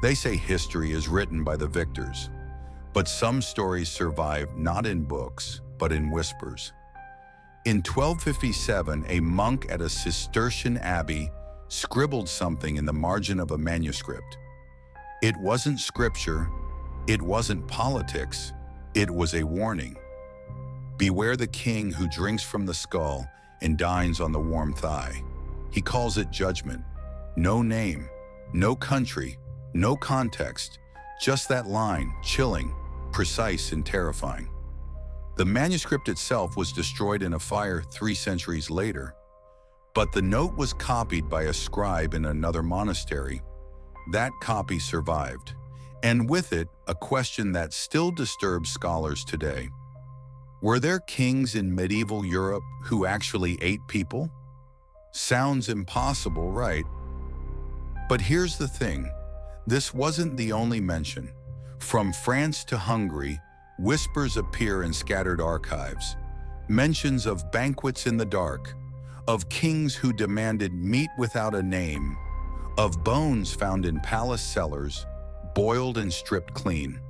They say history is written by the victors, but some stories survive not in books, but in whispers. In 1257, a monk at a Cistercian abbey scribbled something in the margin of a manuscript. It wasn't scripture, it wasn't politics, it was a warning. Beware the king who drinks from the skull and dines on the warm thigh. He calls it judgment. No name, no country, no context, just that line, chilling, precise and terrifying. The manuscript itself was destroyed in a fire 3 centuries later, but the note was copied by a scribe in another monastery. That copy survived, and with it, a question that still disturbs scholars today. Were there kings in medieval Europe who actually ate people? Sounds impossible, right? But here's the thing. This wasn't the only mention. From France to Hungary, whispers appear in scattered archives. Mentions of banquets in the dark, of kings who demanded meat without a name, of bones found in palace cellars, boiled and stripped clean.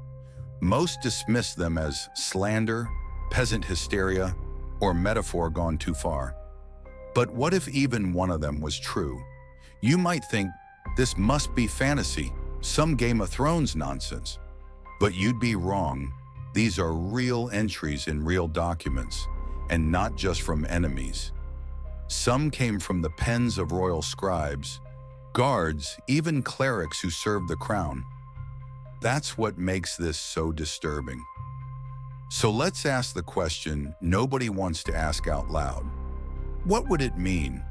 Most dismiss them as slander, peasant hysteria, or metaphor gone too far. But what if even one of them was true? You might think, this must be fantasy, some Game of Thrones nonsense. But you'd be wrong. These are real entries in real documents, and not just from enemies. Some came from the pens of royal scribes, guards, even clerics who served the crown. That's what makes this so disturbing. So let's ask the question nobody wants to ask out loud. What would it mean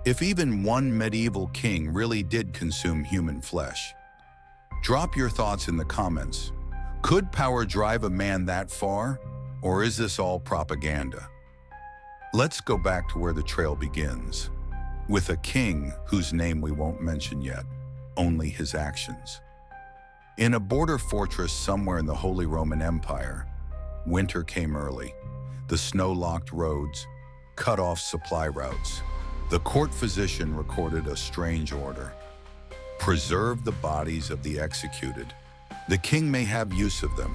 if even one medieval king really did consume human flesh? Drop your thoughts in the comments. Could power drive a man that far, or is this all propaganda? Let's go back to where the trail begins, with a king whose name we won't mention yet, only his actions. In a border fortress somewhere in the Holy Roman Empire, winter came early. The snow-locked roads cut off supply routes. The court physician recorded a strange order. Preserve the bodies of the executed. The king may have use of them.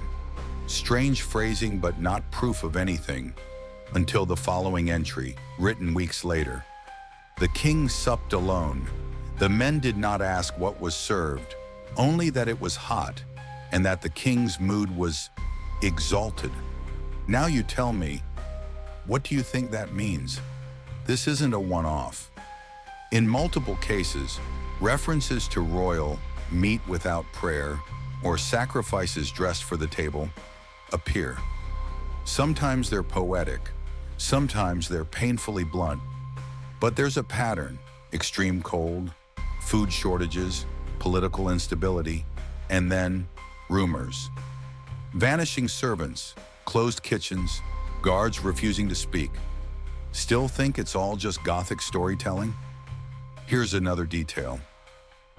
Strange phrasing, but not proof of anything, until the following entry, written weeks later. The king supped alone. The men did not ask what was served, only that it was hot, and that the king's mood was exalted. Now you tell me, what do you think that means? This isn't a one-off. In multiple cases, references to royal, meat without prayer, or sacrifices dressed for the table appear. Sometimes they're poetic, sometimes they're painfully blunt, but there's a pattern: extreme cold, food shortages, political instability, and then rumors. Vanishing servants, closed kitchens, guards refusing to speak. Still think it's all just Gothic storytelling? Here's another detail.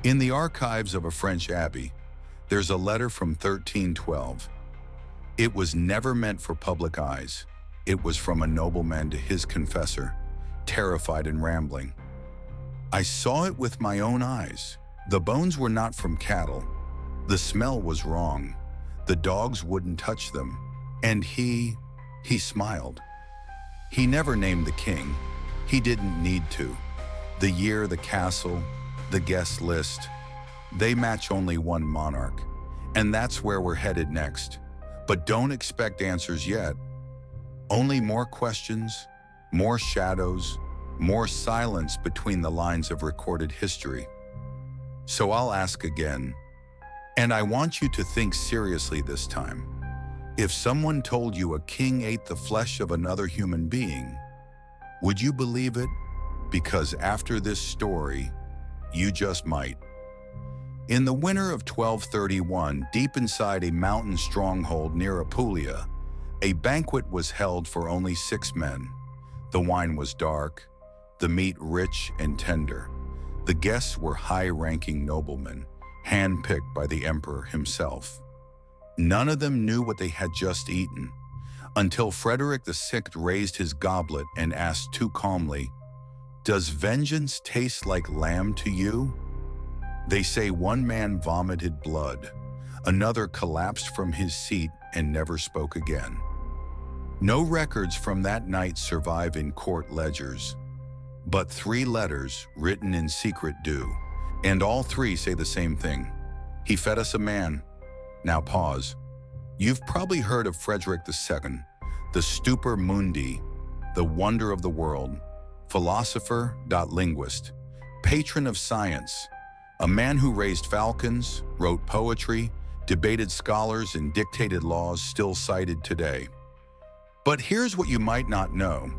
In the archives of a French abbey, there's a letter from 1312. It was never meant for public eyes. It was from a nobleman to his confessor, terrified and rambling. I saw it with my own eyes. The bones were not from cattle. The smell was wrong. The dogs wouldn't touch them. And he smiled. He never named the king. He didn't need to. The year, the castle, the guest list, they match only one monarch. And that's where we're headed next. But don't expect answers yet. Only more questions, more shadows, more silence between the lines of recorded history. So I'll ask again, and I want you to think seriously this time. If someone told you a king ate the flesh of another human being, would you believe it? Because after this story, you just might. In the winter of 1231, deep inside a mountain stronghold near Apulia, a banquet was held for only 6 men. The wine was dark, the meat rich and tender. The guests were high-ranking noblemen, handpicked by the emperor himself. None of them knew what they had just eaten, until Frederick VI raised his goblet and asked too calmly, "Does vengeance taste like lamb to you?" They say one man vomited blood, another collapsed from his seat and never spoke again. No records from that night survive in court ledgers, but 3 letters written in secret do, and all 3 say the same thing. He fed us a man. Now pause. You've probably heard of Frederick II, the stupor mundi, the wonder of the world, philosopher, linguist, patron of science, a man who raised falcons, wrote poetry, debated scholars, and dictated laws still cited today. But here's what you might not know.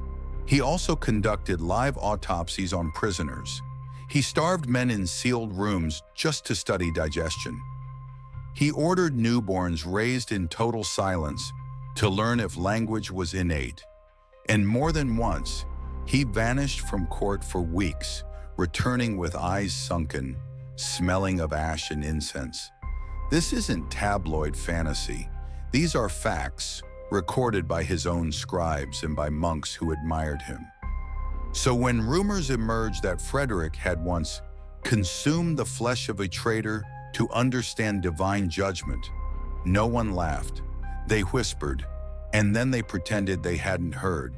He also conducted live autopsies on prisoners. He starved men in sealed rooms just to study digestion. He ordered newborns raised in total silence to learn if language was innate. And more than once, he vanished from court for weeks, returning with eyes sunken, smelling of ash and incense. This isn't tabloid fantasy. These are facts, recorded by his own scribes and by monks who admired him. So when rumors emerged that Frederick had once consumed the flesh of a traitor to understand divine judgment, no one laughed. They whispered, and then they pretended they hadn't heard.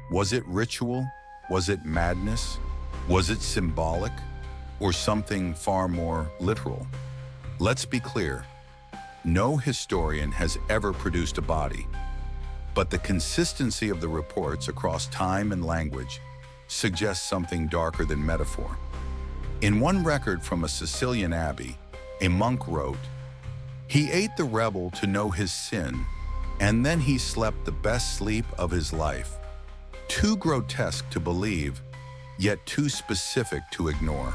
Was it ritual? Was it madness? Was it symbolic? Or something far more literal? Let's be clear. No historian has ever produced a body, but the consistency of the reports across time and language suggests something darker than metaphor. In one record from a Sicilian abbey, a monk wrote, "He ate the rebel to know his sin, and then he slept the best sleep of his life." Too grotesque to believe, yet too specific to ignore.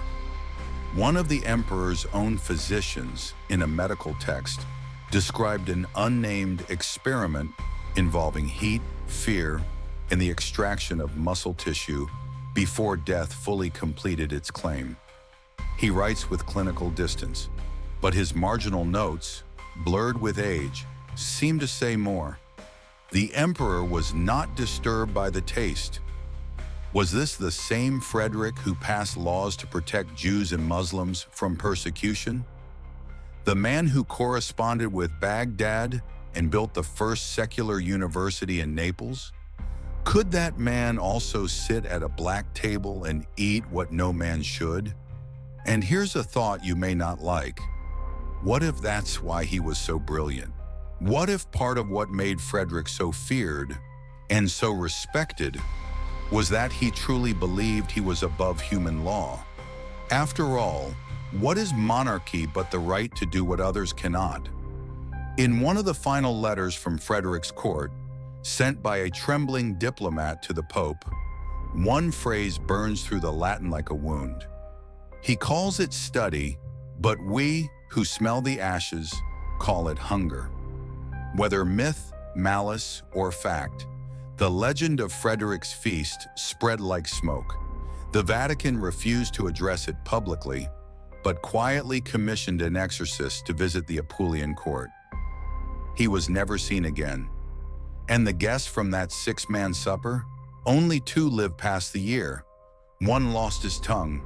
One of the emperor's own physicians, in a medical text, described an unnamed experiment involving heat, fear, and the extraction of muscle tissue before death fully completed its claim. He writes with clinical distance, but his marginal notes, blurred with age, seem to say more. The emperor was not disturbed by the taste. Was this the same Frederick who passed laws to protect Jews and Muslims from persecution? The man who corresponded with Baghdad and built the first secular university in Naples? Could that man also sit at a black table and eat what no man should? And here's a thought you may not like. What if that's why he was so brilliant? What if part of what made Frederick so feared and so respected was that he truly believed he was above human law? After all, what is monarchy but the right to do what others cannot? In one of the final letters from Frederick's court, sent by a trembling diplomat to the Pope, one phrase burns through the Latin like a wound. He calls it study, but we, who smell the ashes, call it hunger. Whether myth, malice, or fact, the legend of Frederick's feast spread like smoke. The Vatican refused to address it publicly, but quietly commissioned an exorcist to visit the Apulian court. He was never seen again. And the guests from that 6-man supper? Only 2 lived past the year. One lost his tongue,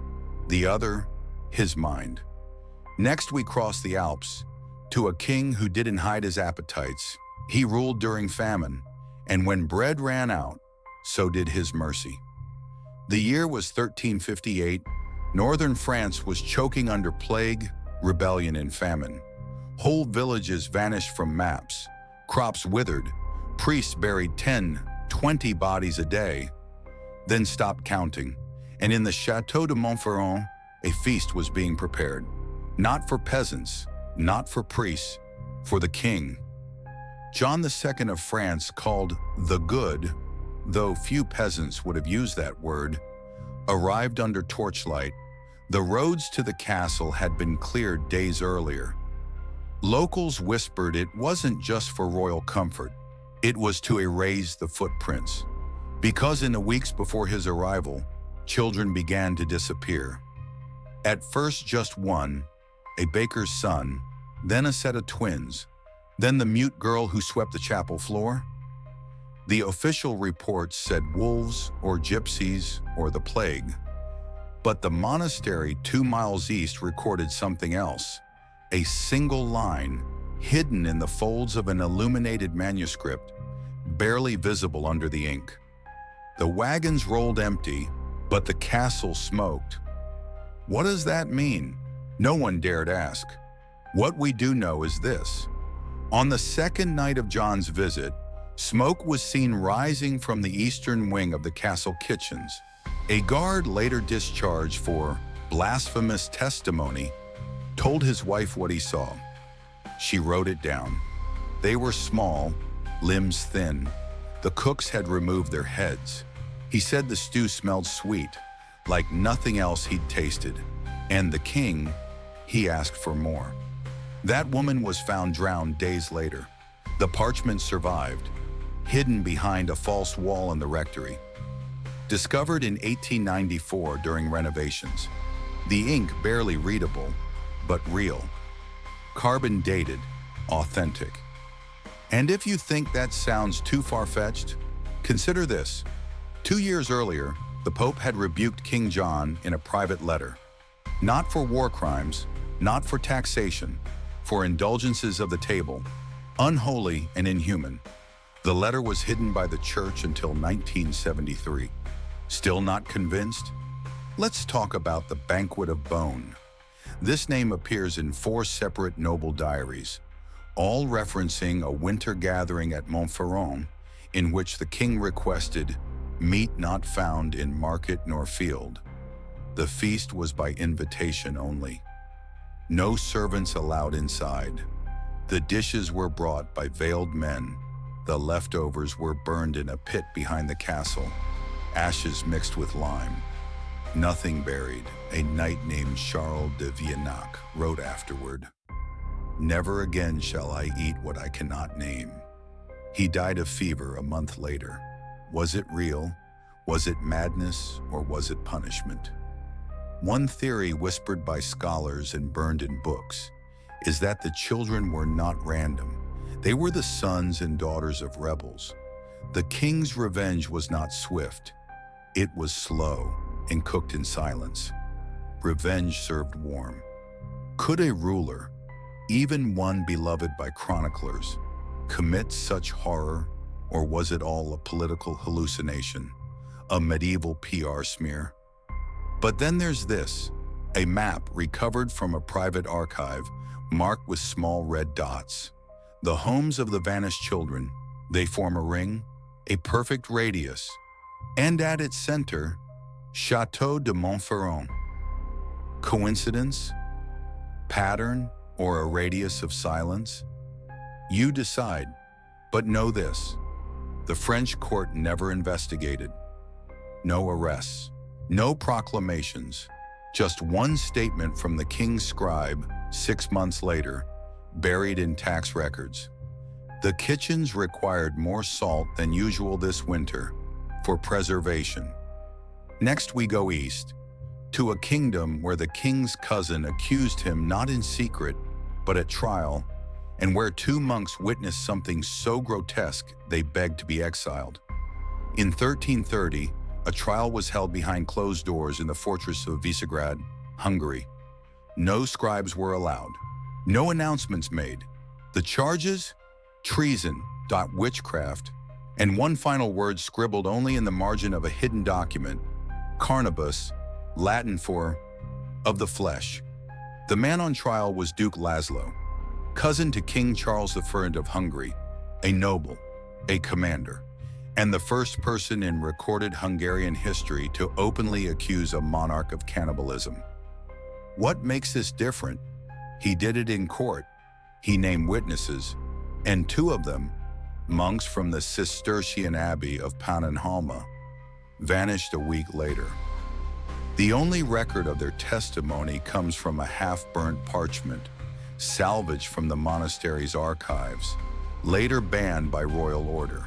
the other, his mind. Next we cross the Alps, to a king who didn't hide his appetites. He ruled during famine, and when bread ran out, so did his mercy. The year was 1358. Northern France was choking under plague, rebellion, and famine. Whole villages vanished from maps. Crops withered. Priests buried 10, 20 bodies a day, then stopped counting. And in the Château de Montferrand, a feast was being prepared. Not for peasants, not for priests, for the king. John II of France, called the Good, though few peasants would have used that word, arrived under torchlight. The roads to the castle had been cleared days earlier. Locals whispered it wasn't just for royal comfort, it was to erase the footprints. Because in the weeks before his arrival, children began to disappear. At first just one, a baker's son, then a set of twins, then the mute girl who swept the chapel floor. The official reports said wolves or gypsies or the plague. But the monastery 2 miles east recorded something else. A single line, hidden in the folds of an illuminated manuscript, barely visible under the ink. The wagons rolled empty, but the castle smoked. What does that mean? No one dared ask. What we do know is this. On the second night of John's visit, smoke was seen rising from the eastern wing of the castle kitchens. A guard, later discharged for blasphemous testimony, told his wife what he saw. She wrote it down. They were small, limbs thin. The cooks had removed their heads. He said the stew smelled sweet, like nothing else he'd tasted. And the king, he asked for more. That woman was found drowned days later. The parchment survived, hidden behind a false wall in the rectory. Discovered in 1894 during renovations. The ink barely readable, but real. Carbon dated, authentic. And if you think that sounds too far-fetched, consider this. 2 years earlier, the Pope had rebuked King John in a private letter. Not for war crimes, not for taxation, for indulgences of the table, unholy and inhuman. The letter was hidden by the church until 1973. Still not convinced? Let's talk about the Banquet of Bone. This name appears in 4 separate noble diaries, all referencing a winter gathering at Montferrand in which the king requested meat not found in market nor field. The feast was by invitation only. No servants allowed inside. The dishes were brought by veiled men. The leftovers were burned in a pit behind the castle, ashes mixed with lime. Nothing buried, a knight named Charles de Viennac wrote afterward. Never again shall I eat what I cannot name. He died of fever a month later. Was it real? Was it madness, or was it punishment? One theory whispered by scholars and burned in books is that the children were not random. They were the sons and daughters of rebels. The king's revenge was not swift. It was slow and cooked in silence. Revenge served warm. Could a ruler, even one beloved by chroniclers, commit such horror, or was it all a political hallucination, a medieval PR smear? But then there's this, a map recovered from a private archive marked with small red dots. The homes of the vanished children, they form a ring, a perfect radius, and at its center, Château de Montferrand. Coincidence? Pattern, or a radius of silence? You decide, but know this. The French court never investigated. No arrests, no proclamations, just one statement from the king's scribe 6 months later, buried in tax records. The kitchens required more salt than usual this winter for preservation. Next we go east, to a kingdom where the king's cousin accused him not in secret, but at trial, and where 2 monks witnessed something so grotesque they begged to be exiled. In 1330, a trial was held behind closed doors in the fortress of Visegrad, Hungary. No scribes were allowed. No announcements made. The charges? Treason, witchcraft, and one final word scribbled only in the margin of a hidden document, carnibus, Latin for of the flesh. The man on trial was Duke Laszlo, cousin to King Charles I of Hungary, a noble, a commander, and the first person in recorded Hungarian history to openly accuse a monarch of cannibalism. What makes this different? He did it in court. He named witnesses, and 2 of them, monks from the Cistercian Abbey of Pannonhalma, vanished a week later. The only record of their testimony comes from a half-burnt parchment, salvaged from the monastery's archives, later banned by royal order.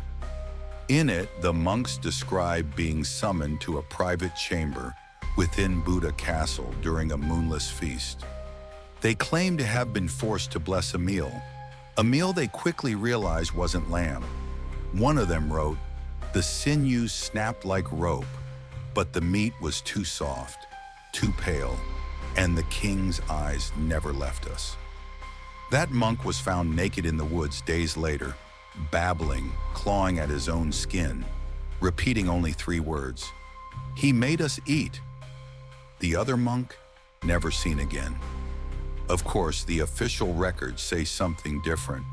In it, the monks describe being summoned to a private chamber within Buda Castle during a moonless feast. They claim to have been forced to bless a meal they quickly realized wasn't lamb. One of them wrote, "The sinews snapped like rope, but the meat was too soft, too pale, and the king's eyes never left us. That monk was found naked in the woods days later, babbling, clawing at his own skin, repeating only 3 words. He made us eat. The other monk, never seen again. Of course, the official records say something different.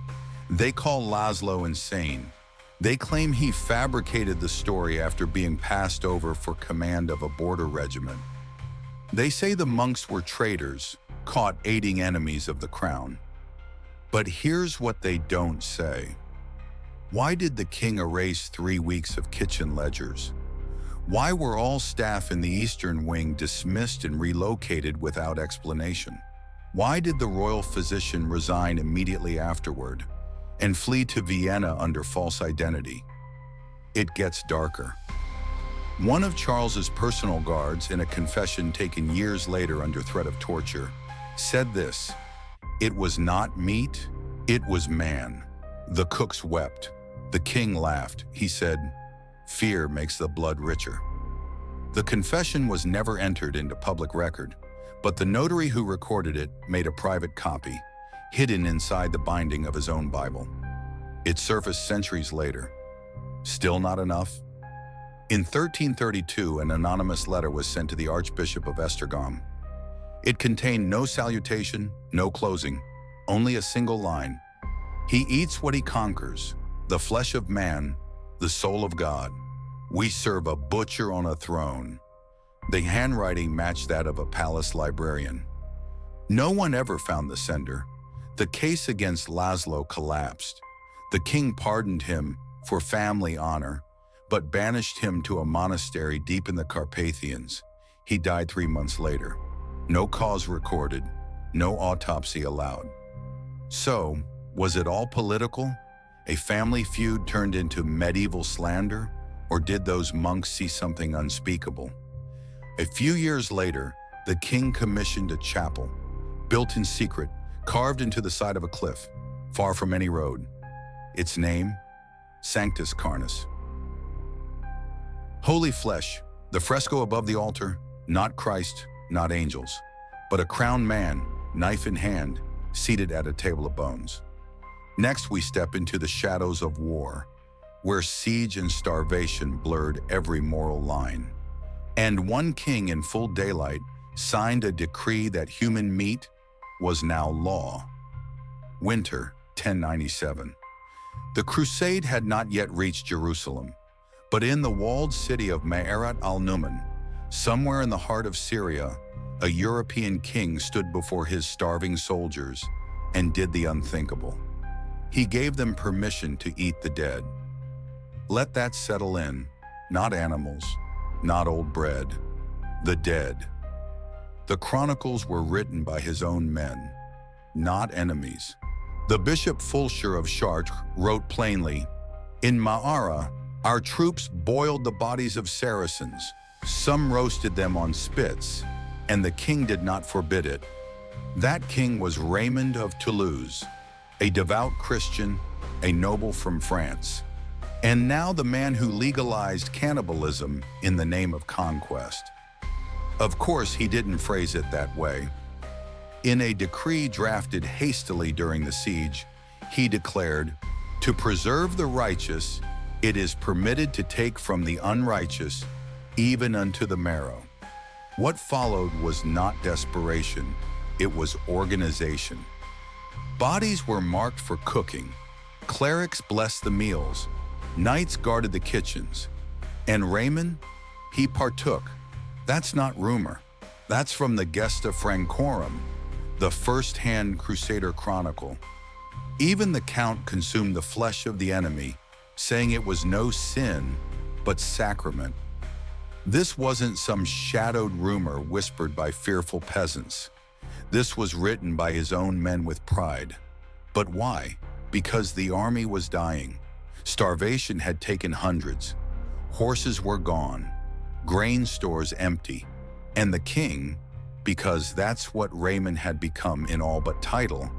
They call Laszlo insane. They claim he fabricated the story after being passed over for command of a border regiment. They say the monks were traitors, caught aiding enemies of the crown. But here's what they don't say. Why did the king erase 3 weeks of kitchen ledgers? Why were all staff in the Eastern Wing dismissed and relocated without explanation? Why did the royal physician resign immediately afterward and flee to Vienna under false identity? It gets darker. One of Charles's personal guards, in a confession taken years later under threat of torture, said this: "It was not meat, it was man." The cooks wept. The king laughed. He said, "Fear makes the blood richer." The confession was never entered into public record, but the notary who recorded it made a private copy, hidden inside the binding of his own Bible. It surfaced centuries later. Still not enough? In 1332, an anonymous letter was sent to the Archbishop of Esztergom. It contained no salutation, no closing, only a single line. "He eats what he conquers, the flesh of man, the soul of God. We serve a butcher on a throne." The handwriting matched that of a palace librarian. No one ever found the sender. The case against Laszlo collapsed. The king pardoned him for family honor, but banished him to a monastery deep in the Carpathians. He died 3 months later. No cause recorded, no autopsy allowed. So, was it all political? A family feud turned into medieval slander? Or did those monks see something unspeakable? A few years later, the king commissioned a chapel, built in secret, carved into the side of a cliff, far from any road. Its name? Sanctus Carnis. Holy flesh, the fresco above the altar, not Christ, not angels, but a crowned man, knife in hand, seated at a table of bones. Next, we step into the shadows of war, where siege and starvation blurred every moral line. And one king in full daylight signed a decree that human meat was now law. Winter, 1097. The crusade had not yet reached Jerusalem, but in the walled city of Ma'arat al-Numan, somewhere in the heart of Syria, a European king stood before his starving soldiers and did the unthinkable. He gave them permission to eat the dead. Let that settle in. Not animals, not old bread, the dead. The chronicles were written by his own men, not enemies. The Bishop Fulcher of Chartres wrote plainly, "In Ma'ara, our troops boiled the bodies of Saracens. Some roasted them on spits, and the king did not forbid it." That king was Raymond of Toulouse, a devout Christian, a noble from France, and now the man who legalized cannibalism in the name of conquest. Of course, he didn't phrase it that way. In a decree drafted hastily during the siege, he declared, "To preserve the righteous, it is permitted to take from the unrighteous, even unto the marrow." What followed was not desperation, it was organization. Bodies were marked for cooking, clerics blessed the meals, knights guarded the kitchens, and Raymond, he partook. That's not rumor. That's from the Gesta Francorum, the first-hand Crusader chronicle. Even the count consumed the flesh of the enemy, saying it was no sin, but sacrament. This wasn't some shadowed rumor whispered by fearful peasants. This was written by his own men with pride. But why? Because the army was dying. Starvation had taken hundreds. Horses were gone. Grain stores empty. And the king, because that's what Raymond had become in all but title,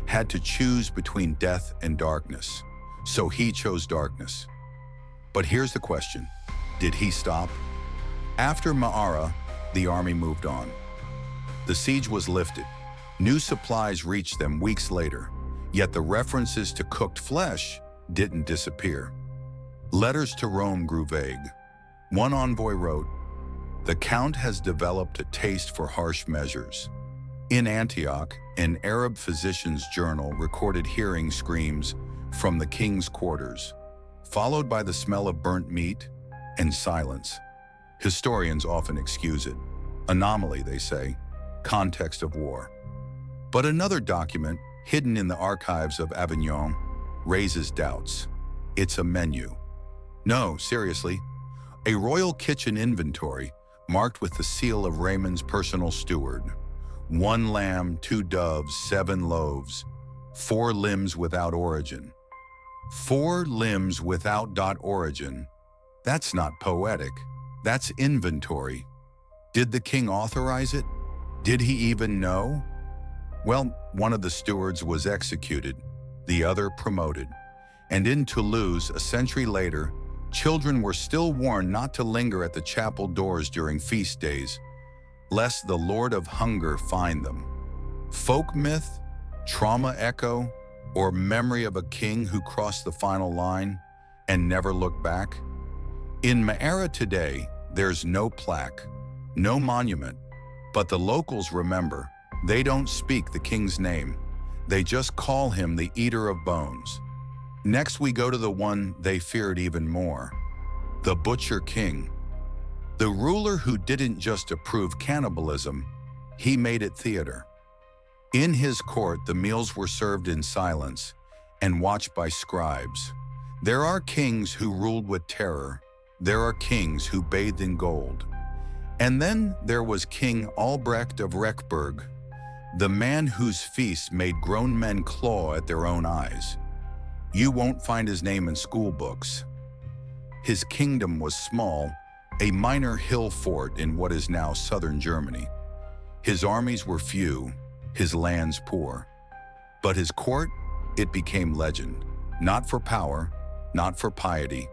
had to choose between death and darkness. So he chose darkness. But here's the question. Did he stop? After Ma'ara, the army moved on. The siege was lifted. New supplies reached them weeks later, yet the references to cooked flesh didn't disappear. Letters to Rome grew vague. One envoy wrote, "The Count has developed a taste for harsh measures." In Antioch, an Arab physician's journal recorded hearing screams from the king's quarters, followed by the smell of burnt meat and silence. Historians often excuse it. Anomaly, they say, context of war. But another document, hidden in the archives of Avignon, raises doubts. It's a menu. No, seriously, a royal kitchen inventory marked with the seal of Raymond's personal steward. 1 lamb, 2 doves, 7 loaves, 4 limbs without origin. 4 limbs without origin. That's not poetic. That's inventory. Did the king authorize it? Did he even know? Well, one of the stewards was executed, the other promoted. And in Toulouse, a century later, children were still warned not to linger at the chapel doors during feast days, lest the Lord of Hunger find them. Folk myth, trauma echo, or memory of a king who crossed the final line and never looked back? In Meara today, there's no plaque, no monument, but the locals remember. They don't speak the king's name. They just call him the Eater of Bones. Next, we go to the one they feared even more, the Butcher King. The ruler who didn't just approve cannibalism, he made it theater. In his court, the meals were served in silence and watched by scribes. There are kings who ruled with terror. There are kings who bathed in gold. And then there was King Albrecht of Reckburg, the man whose feasts made grown men claw at their own eyes. You won't find his name in school books. His kingdom was small, a minor hill fort in what is now southern Germany. His armies were few, his lands poor. But his court, it became legend, not for power, not for piety,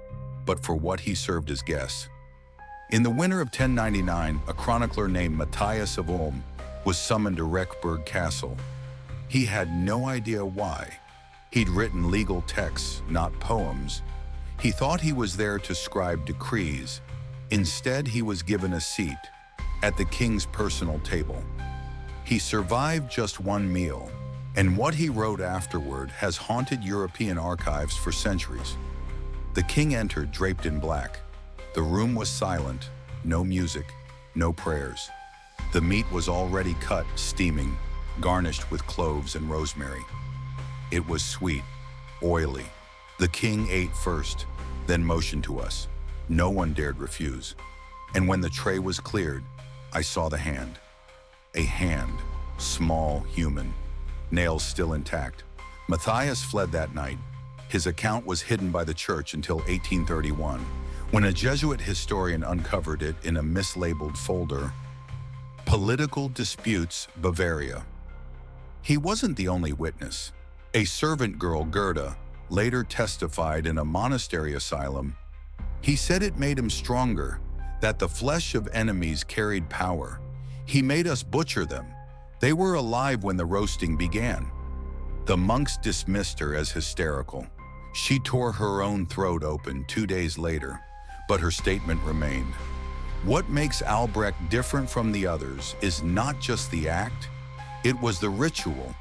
but for what he served his guests. In the winter of 1099, a chronicler named Matthias of Ulm was summoned to Reckburg Castle. He had no idea why. He'd written legal texts, not poems. He thought he was there to scribe decrees. Instead, he was given a seat at the king's personal table. He survived just one meal, and what he wrote afterward has haunted European archives for centuries. The king entered draped in black. The room was silent, no music, no prayers. The meat was already cut, steaming, garnished with cloves and rosemary. It was sweet, oily. The king ate first, then motioned to us. No one dared refuse. And when the tray was cleared, I saw the hand. A hand, small, human, nails still intact. Matthias fled that night. His account was hidden by the church until 1831, when a Jesuit historian uncovered it in a mislabeled folder. Political Disputes, Bavaria. He wasn't the only witness. A servant girl, Gerda, later testified in a monastery asylum. He said it made him stronger, that the flesh of enemies carried power. He made us butcher them. They were alive when the roasting began. The monks dismissed her as hysterical. She tore her own throat open 2 days later, but her statement remained. What makes Albrecht different from the others is not just the act, it was the ritual.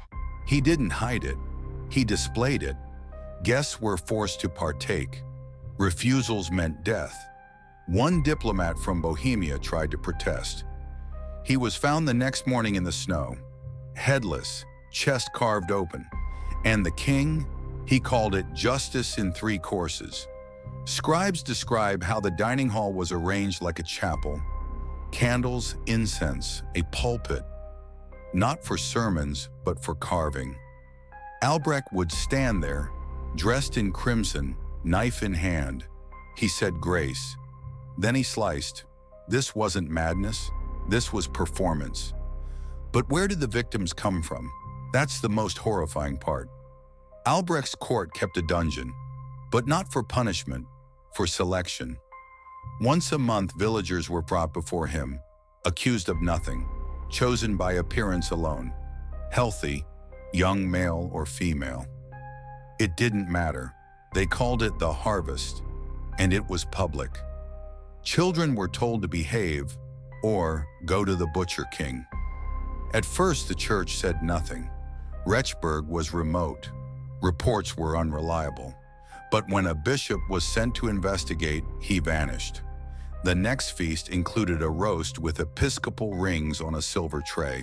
He didn't hide it, he displayed it. Guests were forced to partake. Refusals meant death. One diplomat from Bohemia tried to protest. He was found the next morning in the snow, headless, chest carved open. And the king, he called it justice in 3 courses. Scribes describe how the dining hall was arranged like a chapel. Candles, incense, a pulpit. Not for sermons, but for carving. Albrecht would stand there, dressed in crimson, knife in hand. He said grace. Then he sliced. This wasn't madness. This was performance. But where did the victims come from? That's the most horrifying part. Albrecht's court kept a dungeon, but not for punishment, for selection. Once a month, villagers were brought before him, accused of nothing, chosen by appearance alone, healthy, young male or female. It didn't matter. They called it the harvest, and it was public. Children were told to behave or go to the Butcher King. At first, the church said nothing. Rechberg was remote. Reports were unreliable. But when a bishop was sent to investigate, he vanished. The next feast included a roast with episcopal rings on a silver tray.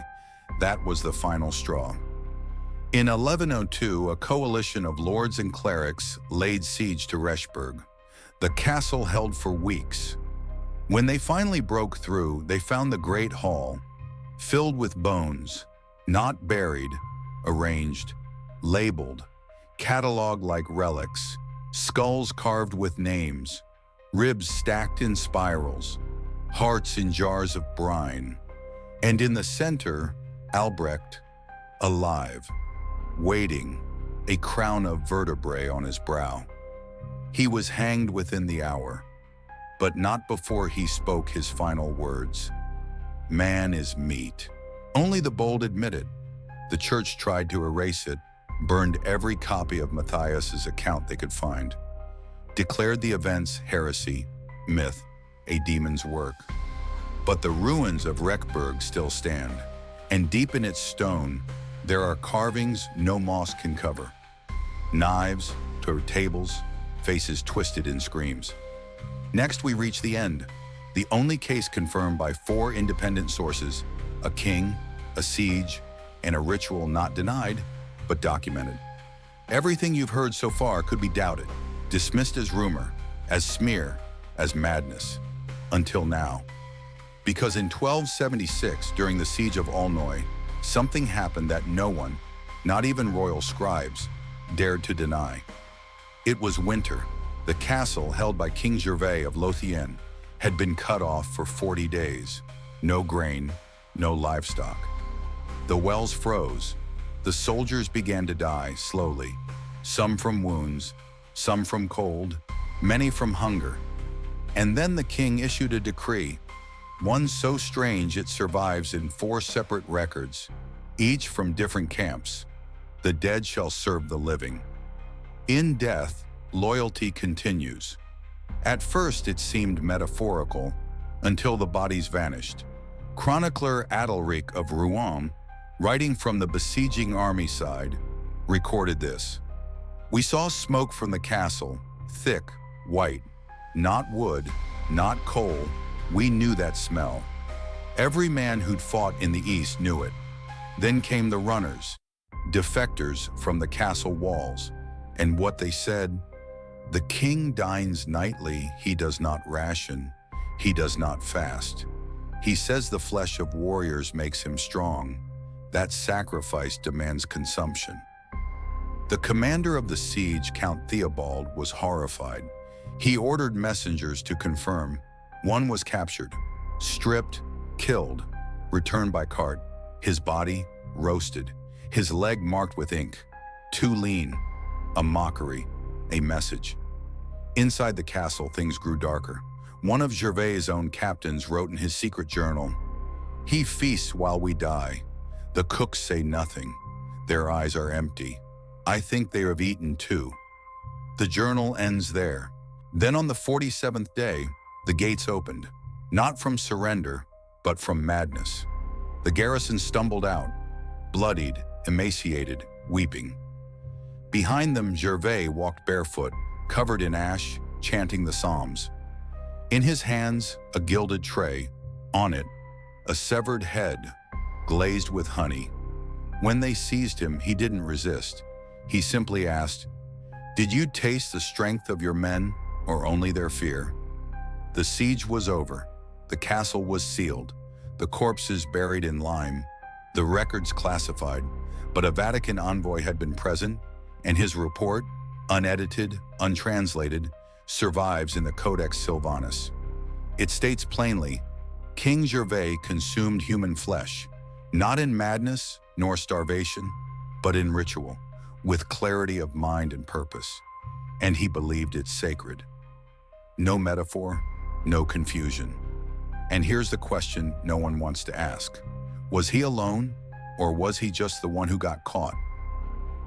That was the final straw. In 1102, a coalition of lords and clerics laid siege to Rechberg. The castle held for weeks. When they finally broke through, they found the great hall, filled with bones, not buried, arranged, labeled, cataloged like relics, skulls carved with names, ribs stacked in spirals, hearts in jars of brine. And in the center, Albrecht, alive, waiting, a crown of vertebrae on his brow. He was hanged within the hour, but not before he spoke his final words. Man is meat. Only the bold admit it. The church tried to erase it, burned every copy of Matthias's account they could find, declared the events heresy, myth, a demon's work. But the ruins of Rechberg still stand, and deep in its stone, there are carvings no moss can cover. Knives, tables, faces twisted in screams. Next, we reach the end, the only case confirmed by 4 independent sources, a king, a siege, and a ritual not denied, but documented. Everything you've heard so far could be doubted, dismissed as rumor, as smear, as madness, until now. Because in 1276, during the siege of Aulnoy, something happened that no one, not even royal scribes, dared to deny. It was winter. The castle, held by King Gervais of Lothian, had been cut off for 40 days. No grain, no livestock. The wells froze. The soldiers began to die slowly, some from wounds, some from cold, many from hunger. And then the king issued a decree, one so strange it survives in 4 separate records, each from different camps. The dead shall serve the living. In death, loyalty continues. At first it seemed metaphorical, until the bodies vanished. Chronicler Adalric of Rouen, writing from the besieging army side, recorded this. We saw smoke from the castle, thick, white, not wood, not coal. We knew that smell. Every man who'd fought in the east knew it. Then came the runners, defectors from the castle walls, and what they said, the king dines nightly, he does not ration, he does not fast. He says the flesh of warriors makes him strong. That sacrifice demands consumption. The commander of the siege, Count Theobald, was horrified. He ordered messengers to confirm. One was captured, stripped, killed, returned by cart, his body roasted, his leg marked with ink. Too lean, a mockery, a message. Inside the castle, things grew darker. One of Gervais' own captains wrote in his secret journal, "He feasts while we die. The cooks say nothing. Their eyes are empty. I think they have eaten too." The journal ends there. Then on the 47th day, the gates opened, not from surrender, but from madness. The garrison stumbled out, bloodied, emaciated, weeping. Behind them, Gervais walked barefoot, covered in ash, chanting the Psalms. In his hands, a gilded tray, on it, a severed head, glazed with honey. When they seized him, he didn't resist. He simply asked, "Did you taste the strength of your men, or only their fear?" The siege was over. The castle was sealed. The corpses buried in lime. The records classified. But a Vatican envoy had been present, and his report, unedited, untranslated, survives in the Codex Sylvanus. It states plainly, King Gervais consumed human flesh, not in madness nor starvation, but in ritual, with clarity of mind and purpose. And he believed it sacred. No metaphor, no confusion. And here's the question no one wants to ask. Was he alone, or was he just the one who got caught?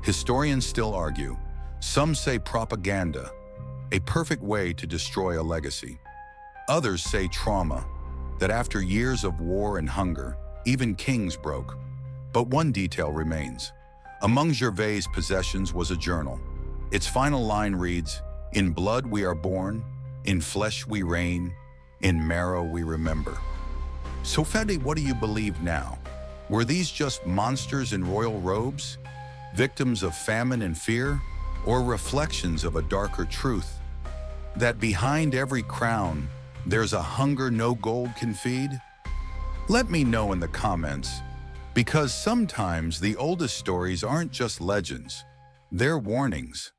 Historians still argue. Some say propaganda, a perfect way to destroy a legacy. Others say trauma, that after years of war and hunger, even kings broke. But one detail remains. Among Gervais' possessions was a journal. Its final line reads, "In blood we are born, in flesh we reign, in marrow we remember." So Fede, what do you believe now? Were these just monsters in royal robes? Victims of famine and fear? Or reflections of a darker truth? That behind every crown, there's a hunger no gold can feed? Let me know in the comments, because sometimes the oldest stories aren't just legends, they're warnings.